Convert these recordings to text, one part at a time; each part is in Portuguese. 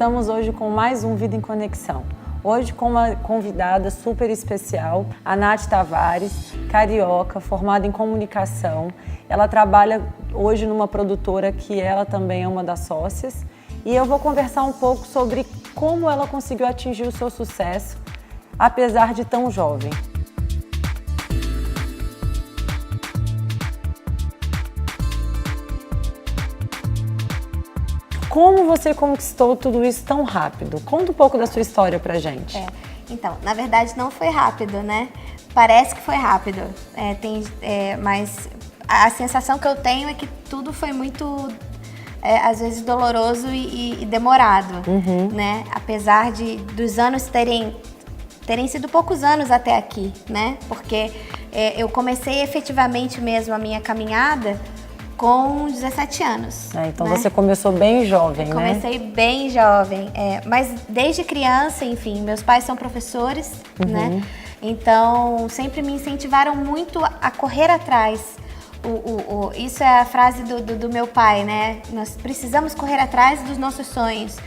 Estamos hoje com mais um Vida em Conexão. Hoje com uma convidada super especial, a Nath Tavares, carioca, formada em comunicação. Ela trabalha hoje numa produtora que ela também é uma das sócias. E eu vou conversar um pouco sobre como ela conseguiu atingir o seu sucesso, apesar de tão jovem. Como você conquistou tudo isso tão rápido? Conta um pouco da sua história pra gente. Então, na verdade não foi rápido, né? Parece que foi rápido, mas a sensação que eu tenho é que tudo foi muito, às vezes, doloroso e demorado, né? Apesar dos anos terem sido poucos anos até aqui, né? Porque eu comecei efetivamente mesmo a minha caminhada com 17 anos. Então né? você começou bem jovem, né? Comecei bem jovem, mas desde criança, enfim, meus pais são professores, né? Então sempre me incentivaram muito a correr atrás. Isso é a frase do meu pai, né? Nós precisamos correr atrás dos nossos sonhos,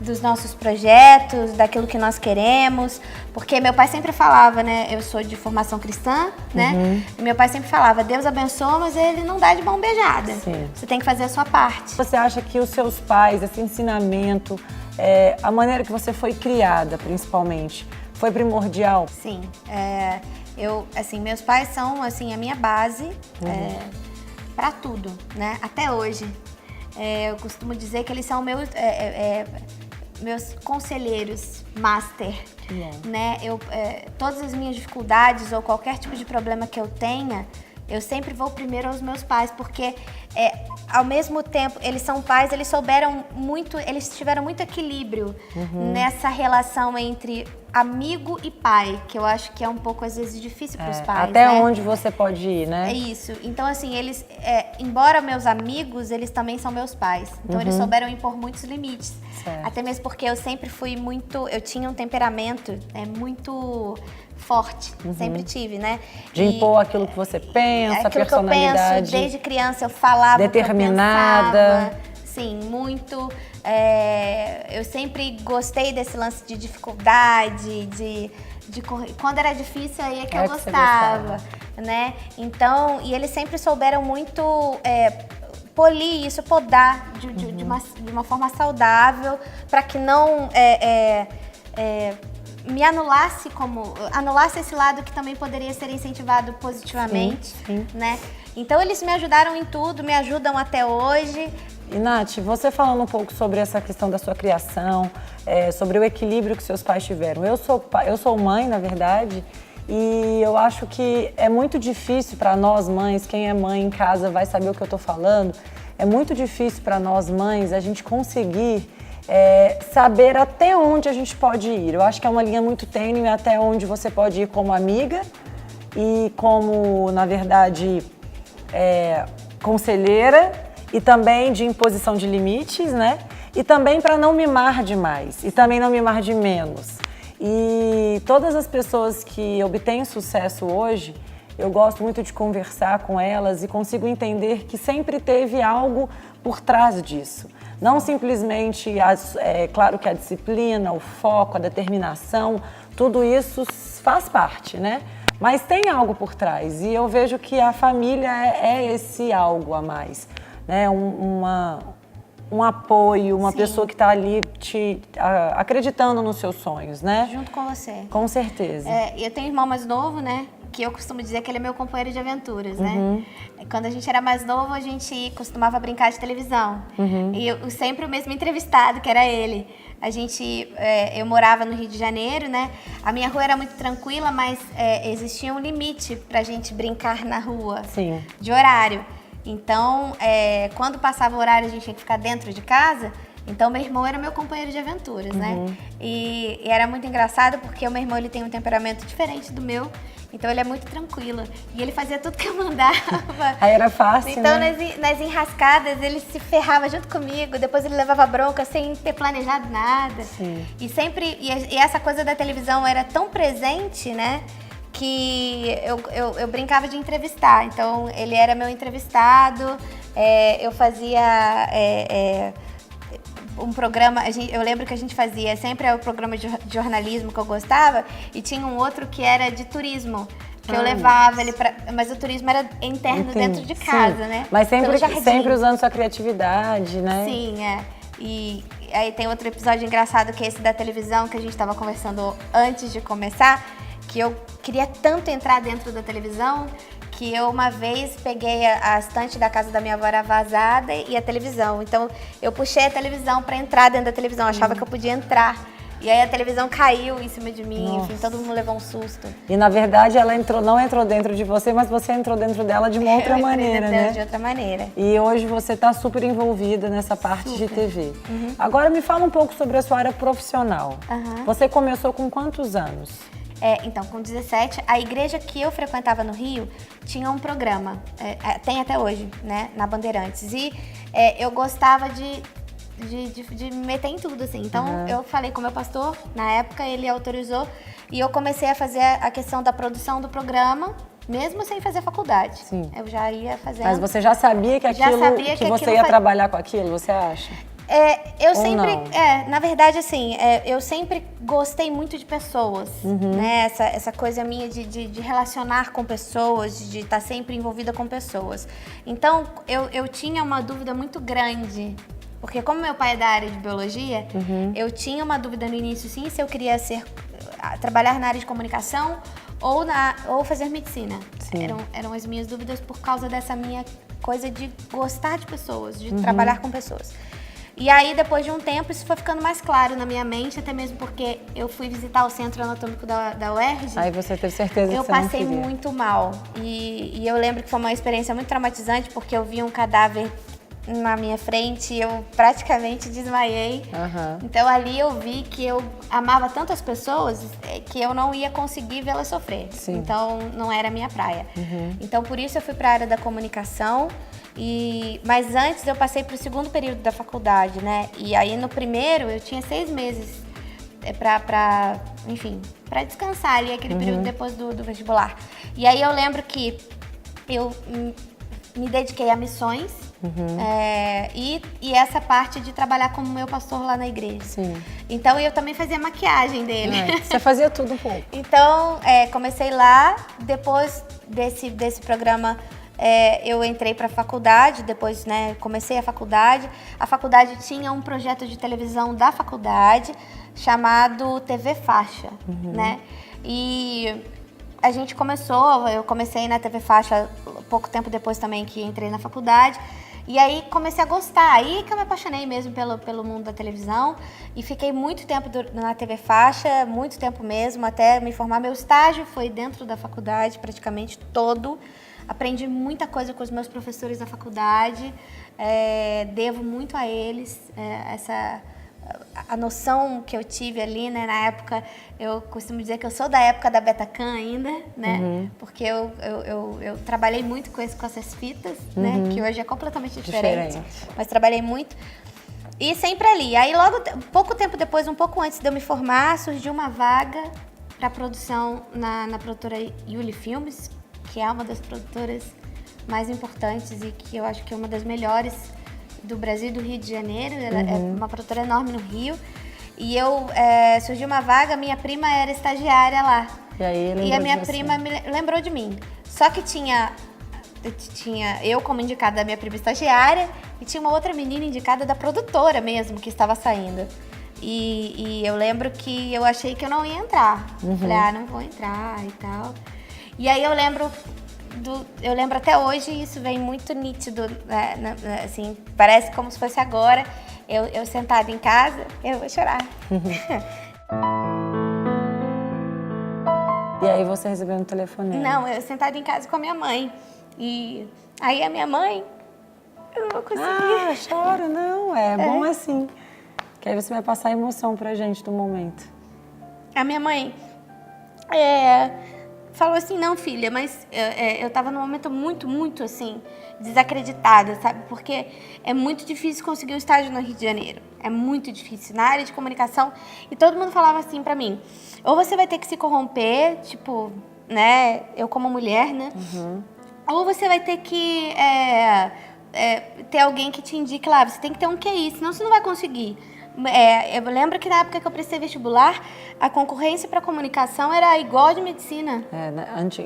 dos nossos projetos, daquilo que nós queremos, porque meu pai sempre falava, né, eu sou de formação cristã, né, e meu pai sempre falava, Deus abençoa, mas ele não dá de mão beijada, você tem que fazer a sua parte. Você acha que os seus pais, esse ensinamento, a maneira que você foi criada, principalmente, foi primordial? Sim, meus pais são, assim, a minha base para tudo, né, até hoje. Eu costumo dizer que eles são meus conselheiros master, né? Todas as minhas dificuldades ou qualquer tipo de problema que eu tenha, eu sempre vou primeiro aos meus pais, porque ao mesmo tempo, eles são pais, eles tiveram muito equilíbrio nessa relação entre amigo e pai, que eu acho que é um pouco, às vezes, difícil para os pais, até né? onde você pode ir, né? É isso. Então, assim, eles, embora meus amigos, eles também são meus pais. Então, eles souberam impor muitos limites. Certo. Até mesmo porque eu sempre fui eu tinha um temperamento muito forte, sempre tive, né? De impor aquilo que você pensa, aquilo personalidade. Que eu penso, desde criança eu falava determinada. O que eu pensava. Sim, muito. Eu sempre gostei desse lance de dificuldade, de quando era difícil aí é que eu gostava, né? Então, e eles sempre souberam muito polir isso, podar de uma forma saudável, para que não me anulasse esse lado que também poderia ser incentivado positivamente, né? Então eles me ajudaram em tudo, me ajudam até hoje. E Nath, você falando um pouco sobre essa questão da sua criação, sobre o equilíbrio que seus pais tiveram. Eu sou mãe, na verdade, e eu acho que é muito difícil para nós mães, quem é mãe em casa vai saber o que eu estou falando, é muito difícil para nós mães a gente conseguir saber até onde a gente pode ir. Eu acho que é uma linha muito tênue até onde você pode ir como amiga e como, na verdade, conselheira, e também de imposição de limites, né? E também para não mimar demais, e também não mimar de menos. E todas as pessoas que obtêm sucesso hoje, eu gosto muito de conversar com elas e consigo entender que sempre teve algo por trás disso. Não simplesmente, claro que a disciplina, o foco, a determinação, tudo isso faz parte, né? Mas tem algo por trás e eu vejo que a família é esse algo a mais. Né, um apoio, uma pessoa que está ali acreditando nos seus sonhos, né? Junto com você. Com certeza. Eu tenho um irmão mais novo, né? Que eu costumo dizer que ele é meu companheiro de aventuras, né? Quando a gente era mais novo, a gente costumava brincar de televisão. E sempre o mesmo entrevistado, que era ele. Eu morava no Rio de Janeiro, né? A minha rua era muito tranquila, mas existia um limite pra gente brincar na rua. Sim. De horário. Então, quando passava o horário, a gente tinha que ficar dentro de casa. Então, meu irmão era meu companheiro de aventuras, né? E era muito engraçado porque o meu irmão ele tem um temperamento diferente do meu. Então, ele é muito tranquilo. E ele fazia tudo que eu mandava. Aí era fácil, então, né? nas enrascadas, ele se ferrava junto comigo. Depois, ele levava bronca sem ter planejado nada. Sim. E sempre... E essa coisa da televisão era tão presente, né? Que eu brincava de entrevistar. Então, ele era meu entrevistado, eu fazia um programa, eu lembro que a gente fazia sempre o programa de jornalismo que eu gostava, e tinha um outro que era de turismo. Que eu levava ele pra... Mas o turismo era interno, dentro de casa, né? Mas sempre usando sua criatividade, né? Sim, E aí tem outro episódio engraçado que é esse da televisão, que a gente estava conversando antes de começar, que eu queria tanto entrar dentro da televisão, que eu uma vez peguei a estante da casa da minha avó era vazada e a televisão. Então eu puxei a televisão para entrar dentro da televisão, achava que eu podia entrar. E aí a televisão caiu em cima de mim, enfim, todo mundo levou um susto. E na verdade ela não entrou dentro de você, mas você entrou dentro dela de uma outra maneira, né? De outra maneira. E hoje você está super envolvida nessa parte de TV. Agora me fala um pouco sobre a sua área profissional. Você começou com quantos anos? Então, com 17, a igreja que eu frequentava no Rio tinha um programa, tem até hoje, né, na Bandeirantes. E eu gostava de me meter em tudo, assim. Então, eu falei com o meu pastor, na época ele autorizou, e eu comecei a fazer a questão da produção do programa, mesmo sem fazer faculdade. Sim. Eu já ia fazendo. Mas você já sabia que você ia trabalhar com aquilo, você acha? Eu sempre, na verdade, assim, eu sempre gostei muito de pessoas, né? Essa coisa minha de relacionar com pessoas, de estar sempre envolvida com pessoas. Então, eu tinha uma dúvida muito grande, porque como meu pai é da área de biologia, eu tinha uma dúvida no início, sim, se eu queria trabalhar na área de comunicação ou fazer medicina. Eram as minhas dúvidas por causa dessa minha coisa de gostar de pessoas, de trabalhar com pessoas. E aí, depois de um tempo, isso foi ficando mais claro na minha mente, até mesmo porque eu fui visitar o Centro Anatômico da UERJ. Aí você teve certeza que você não queria. Eu passei muito mal. E eu lembro que foi uma experiência muito traumatizante, porque eu vi um cadáver na minha frente e eu praticamente desmaiei. Então, ali eu vi que eu amava tanto as pessoas que eu não ia conseguir vê-las sofrer. Sim. Então, não era a minha praia. Então, por isso eu fui para a área da comunicação. Mas antes eu passei para o segundo período da faculdade, né? E aí no primeiro eu tinha 6 meses para descansar ali aquele período depois do vestibular. E aí eu lembro que eu me dediquei a missões e essa parte de trabalhar como meu pastor lá na igreja. Sim. Então eu também fazia maquiagem dele. Você fazia tudo um pouco. Então comecei lá, depois desse programa. Eu entrei para a faculdade, depois comecei a faculdade. A faculdade tinha um projeto de televisão da faculdade chamado TV Faixa, né? E a gente eu comecei na TV Faixa pouco tempo depois também que entrei na faculdade. E aí comecei a gostar, aí que eu me apaixonei mesmo pelo mundo da televisão. E fiquei muito tempo na TV Faixa, muito tempo mesmo, até me formar. Meu estágio foi dentro da faculdade, praticamente todo. Aprendi muita coisa com os meus professores da faculdade, devo muito a eles, a noção que eu tive ali, né, na época, eu costumo dizer que eu sou da época da Betacam ainda, né, porque eu trabalhei muito com essas fitas, né, que hoje é completamente diferente, mas trabalhei muito. E sempre ali. Aí logo, pouco tempo depois, um pouco antes de eu me formar, surgiu uma vaga para produção na produtora Yuli Filmes, que é uma das produtoras mais importantes e que eu acho que é uma das melhores do Brasil e do Rio de Janeiro. Ela é uma produtora enorme no Rio. E surgiu uma vaga, minha prima era estagiária lá. E a minha prima me lembrou de mim. Só que tinha eu como indicada da minha prima estagiária e tinha uma outra menina indicada da produtora mesmo, que estava saindo. E eu lembro que eu achei que eu não ia entrar. Falei, não vou entrar e tal. E aí eu lembro até hoje, isso vem muito nítido, assim, parece como se fosse agora, eu sentada em casa, eu vou chorar. E aí você recebeu um telefonema? Não, eu sentada em casa com a minha mãe. E aí a minha mãe, eu não vou conseguir. Chora, não, bom assim. Que aí você vai passar a emoção pra gente do momento. A minha mãe falou assim, não, filha, mas eu tava num momento muito, muito, assim, desacreditada, sabe? Porque é muito difícil conseguir um estágio no Rio de Janeiro. É muito difícil, na área de comunicação. E todo mundo falava assim pra mim, ou você vai ter que se corromper, tipo, né, eu como mulher, né? Ou você vai ter que ter alguém que te indique lá, você tem que ter um QI, senão você não vai conseguir. Eu lembro que na época que eu prestei vestibular, a concorrência para comunicação era igual a de medicina.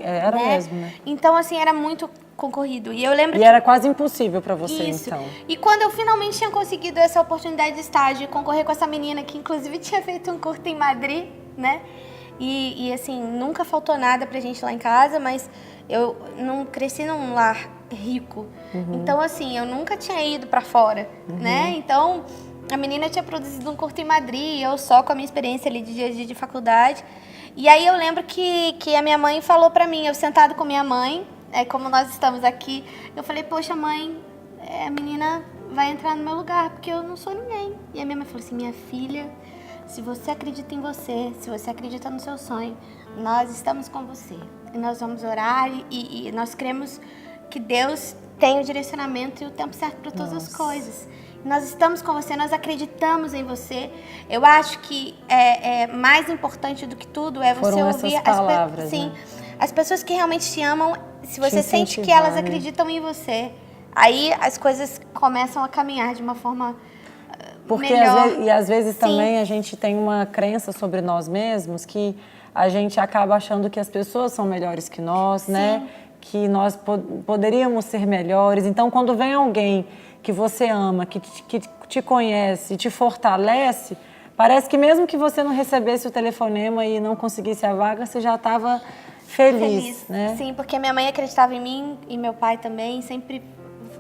Era mesmo, né? Então, assim, era muito concorrido. E eu lembro era quase impossível para você, Isso. então. E quando eu finalmente tinha conseguido essa oportunidade de estágio, concorrer com essa menina que inclusive tinha feito um curso em Madrid, né? E assim, nunca faltou nada pra gente lá em casa, mas eu não cresci num lar rico. Então, assim, eu nunca tinha ido pra fora, né? Então, a menina tinha produzido um curso em Madrid, eu só com a minha experiência ali de dia a dia de faculdade. E aí eu lembro que a minha mãe falou pra mim, eu sentado com minha mãe, como nós estamos aqui, eu falei, poxa mãe, a menina vai entrar no meu lugar, porque eu não sou ninguém. E a minha mãe falou assim, minha filha, se você acredita em você, se você acredita no seu sonho, nós estamos com você. E nós vamos orar e nós cremos que Deus tem o direcionamento e o tempo certo para todas as coisas. Nós estamos com você, nós acreditamos em você. Eu acho que mais importante do que tudo é você ouvir essas palavras, sim, né? As pessoas que realmente te amam, se você sente que elas acreditam em você, aí as coisas começam a caminhar de uma forma melhor. Às vezes também a gente tem uma crença sobre nós mesmos que a gente acaba achando que as pessoas são melhores que nós, né? Que nós poderíamos ser melhores. Então, quando vem alguém que você ama, que te conhece, te fortalece, parece que mesmo que você não recebesse o telefonema e não conseguisse a vaga, você já estava feliz, né? Sim, porque minha mãe acreditava em mim e meu pai também, sempre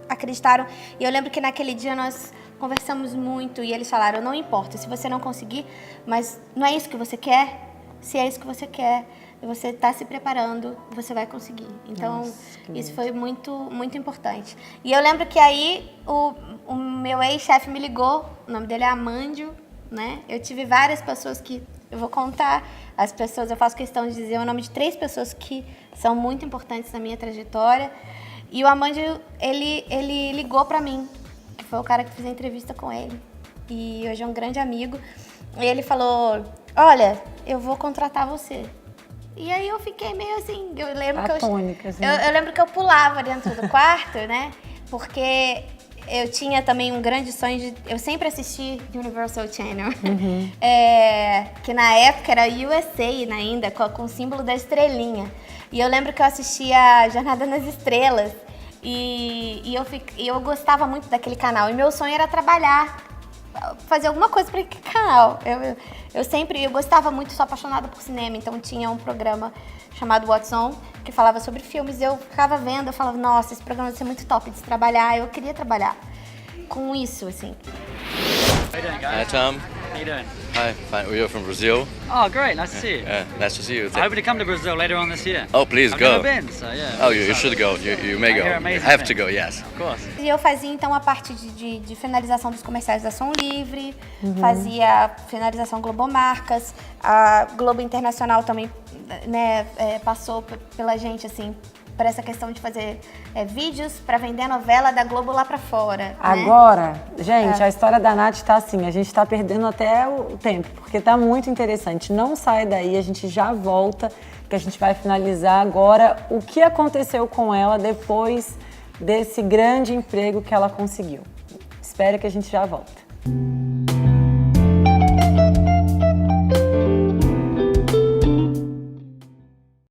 acreditaram. E eu lembro que naquele dia nós conversamos muito e eles falaram, não importa, se você não conseguir, mas não é isso que você quer? Se é isso que você quer, você está se preparando, você vai conseguir. Então, isso foi muito, muito importante. E eu lembro que aí o meu ex-chefe me ligou, o nome dele é Amândio, né? Eu tive várias pessoas que, eu vou contar as pessoas, eu faço questão de dizer o nome de 3 pessoas que são muito importantes na minha trajetória. E o Amândio, ele ligou para mim, que foi o cara que fiz a entrevista com ele. E hoje é um grande amigo. E ele falou, olha, eu vou contratar você. E aí eu fiquei meio assim, eu lembro atônica, assim. eu lembro que eu pulava dentro do quarto, né? Porque eu tinha também um grande sonho de... Eu sempre assisti Universal Channel, que na época era USA ainda, com o símbolo da estrelinha. E eu lembro que eu assistia Jornada nas Estrelas e eu gostava muito daquele canal. E meu sonho era trabalhar, fazer alguma coisa para aquele canal. Eu gostava muito, sou apaixonada por cinema, então tinha um programa chamado What's On, que falava sobre filmes, eu ficava vendo, eu falava, nossa, esse programa vai ser muito top de se trabalhar, eu queria trabalhar com isso, assim. How you doing, guys? Hi, Tom. How you doing? Hi, fine. We're from Brazil. Oh, great, nice to see you. Nice to see you. I hope to come to Brazil later on this year. Oh, please I've go. never been, so yeah. Oh, you should go. You may I go. hear You amazing have to things. go, yes. Of course. E eu fazia, então, a parte de finalização dos comerciais da Som Livre, fazia finalização Globo Marcas, a Globo Internacional também, né, passou pela gente, assim, por essa questão de fazer vídeos para vender a novela da Globo lá para fora. Né? Agora, gente, a história da Nath tá assim, a gente tá perdendo até o tempo, porque tá muito interessante. Não sai daí, a gente já volta, porque a gente vai finalizar agora o que aconteceu com ela depois desse grande emprego que ela conseguiu. Espero que a gente já volta.